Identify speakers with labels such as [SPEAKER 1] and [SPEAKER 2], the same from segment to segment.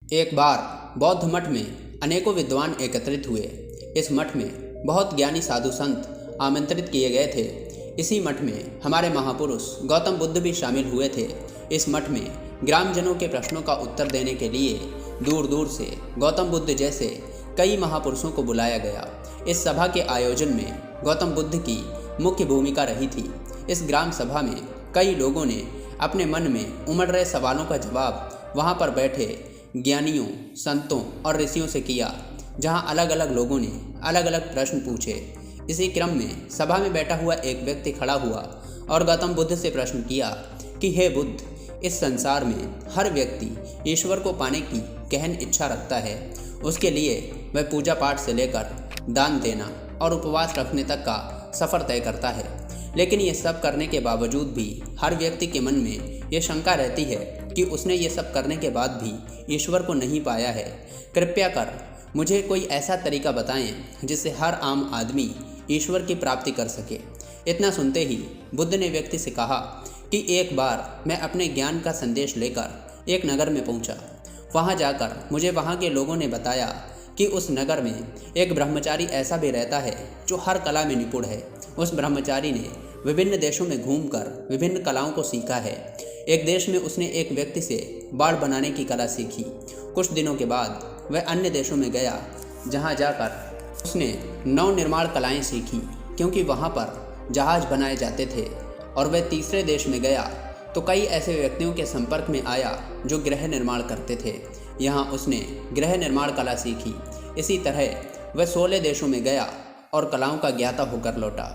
[SPEAKER 1] एक बार बौद्ध मठ में अनेकों विद्वान एकत्रित हुए। इस मठ में बहुत ज्ञानी साधु संत आमंत्रित किए गए थे। इसी मठ में हमारे महापुरुष गौतम बुद्ध भी शामिल हुए थे। इस मठ में ग्रामजनों के प्रश्नों का उत्तर देने के लिए दूर दूर से गौतम बुद्ध जैसे कई महापुरुषों को बुलाया गया। इस सभा के आयोजन में गौतम बुद्ध की मुख्य भूमिका रही थी। इस ग्राम सभा में कई लोगों ने अपने मन में उमड़ रहे सवालों का जवाब वहाँ पर बैठे ज्ञानियों, संतों और ऋषियों से किया, जहाँ अलग अलग लोगों ने अलग अलग प्रश्न पूछे। इसी क्रम में सभा में बैठा हुआ एक व्यक्ति खड़ा हुआ और गौतम बुद्ध से प्रश्न किया कि हे बुद्ध, इस संसार में हर व्यक्ति ईश्वर को पाने की गहन इच्छा रखता है। उसके लिए वह पूजा पाठ से लेकर दान देना और उपवास रखने तक का सफ़र तय करता है। लेकिन ये सब करने के बावजूद भी हर व्यक्ति के मन में ये शंका रहती है कि उसने ये सब करने के बाद भी ईश्वर को नहीं पाया है। कृपया कर मुझे कोई ऐसा तरीका बताएं जिससे हर आम आदमी ईश्वर की प्राप्ति कर सके। इतना सुनते ही बुद्ध ने व्यक्ति से कहा कि एक बार मैं अपने ज्ञान का संदेश लेकर एक नगर में पहुंचा। वहां जाकर मुझे वहां के लोगों ने बताया कि उस नगर में एक ब्रह्मचारी ऐसा भी रहता है जो हर कला में निपुण है। उस ब्रह्मचारी ने विभिन्न देशों में घूमकर विभिन्न कलाओं को सीखा है। एक देश में उसने एक व्यक्ति से बाड़ बनाने की कला सीखी। कुछ दिनों के बाद वह अन्य देशों में गया, जहां जाकर उसने नव निर्माण कलाएं सीखी, क्योंकि वहां पर जहाज बनाए जाते थे। और वह तीसरे देश में गया तो कई ऐसे व्यक्तियों के संपर्क में आया जो गृह निर्माण करते थे। यहाँ उसने गृह निर्माण कला सीखी। इसी तरह वह 16 देशों में गया और कलाओं का ज्ञाता होकर लौटा।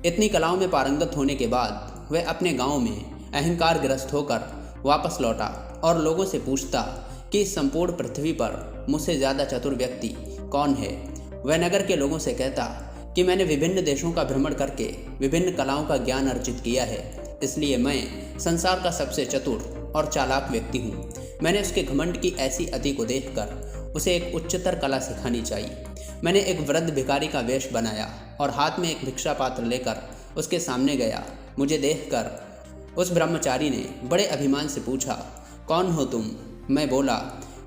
[SPEAKER 1] इतनी कलाओं में पारंगत होने के बाद वह अपने गांव में अहंकारग्रस्त होकर वापस लौटा और लोगों से पूछता कि इस संपूर्ण पृथ्वी पर मुझसे ज़्यादा चतुर व्यक्ति कौन है। वह नगर के लोगों से कहता कि मैंने विभिन्न देशों का भ्रमण करके विभिन्न कलाओं का ज्ञान अर्जित किया है, इसलिए मैं संसार का सबसे चतुर और चालाक व्यक्ति हूँ। मैंने उसके घमंड की ऐसी अति को देखकर उसे एक उच्चतर कला सिखानी चाहिए। मैंने एक वृद्ध भिखारी का वेश बनाया और हाथ में एक भिक्षा पात्र लेकर उसके सामने गया। मुझे देखकर उस ब्रह्मचारी ने बड़े अभिमान से पूछा, कौन हो तुम? मैं बोला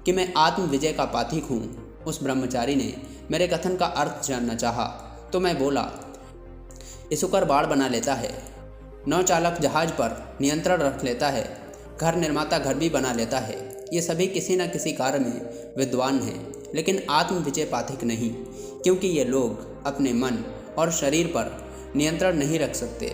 [SPEAKER 1] कि मैं आत्म विजय का पाथिक हूँ। उस ब्रह्मचारी ने मेरे कथन का अर्थ जानना चाहा तो मैं बोला, इसुकर बाड़ बना लेता है, नौचालक जहाज पर नियंत्रण रख लेता है, घर निर्माता घर भी बना लेता है। ये सभी किसी न किसी कार्य में विद्वान हैं, लेकिन आत्म विजय पाथिक नहीं, क्योंकि ये लोग अपने मन और शरीर पर नियंत्रण नहीं रख सकते।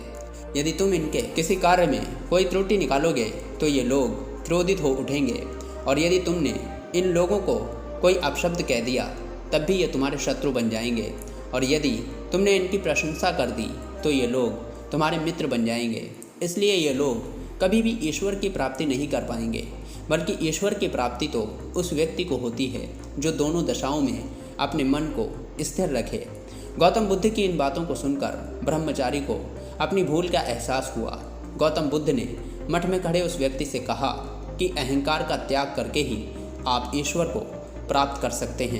[SPEAKER 1] यदि तुम इनके किसी कार्य में कोई त्रुटि निकालोगे तो ये लोग क्रोधित हो उठेंगे, और यदि तुमने इन लोगों को कोई अपशब्द कह दिया तब भी ये तुम्हारे शत्रु बन जाएंगे, और यदि तुमने इनकी प्रशंसा कर दी तो ये लोग तुम्हारे मित्र बन जाएंगे। इसलिए ये लोग कभी भी ईश्वर की प्राप्ति नहीं कर पाएंगे, बल्कि ईश्वर की प्राप्ति तो उस व्यक्ति को होती है जो दोनों दशाओं में अपने मन को स्थिर रखे। गौतम बुद्ध की इन बातों को सुनकर ब्रह्मचारी को अपनी भूल का एहसास हुआ। गौतम बुद्ध ने मठ में खड़े उस व्यक्ति से कहा कि अहंकार का त्याग करके ही आप ईश्वर को प्राप्त कर सकते हैं।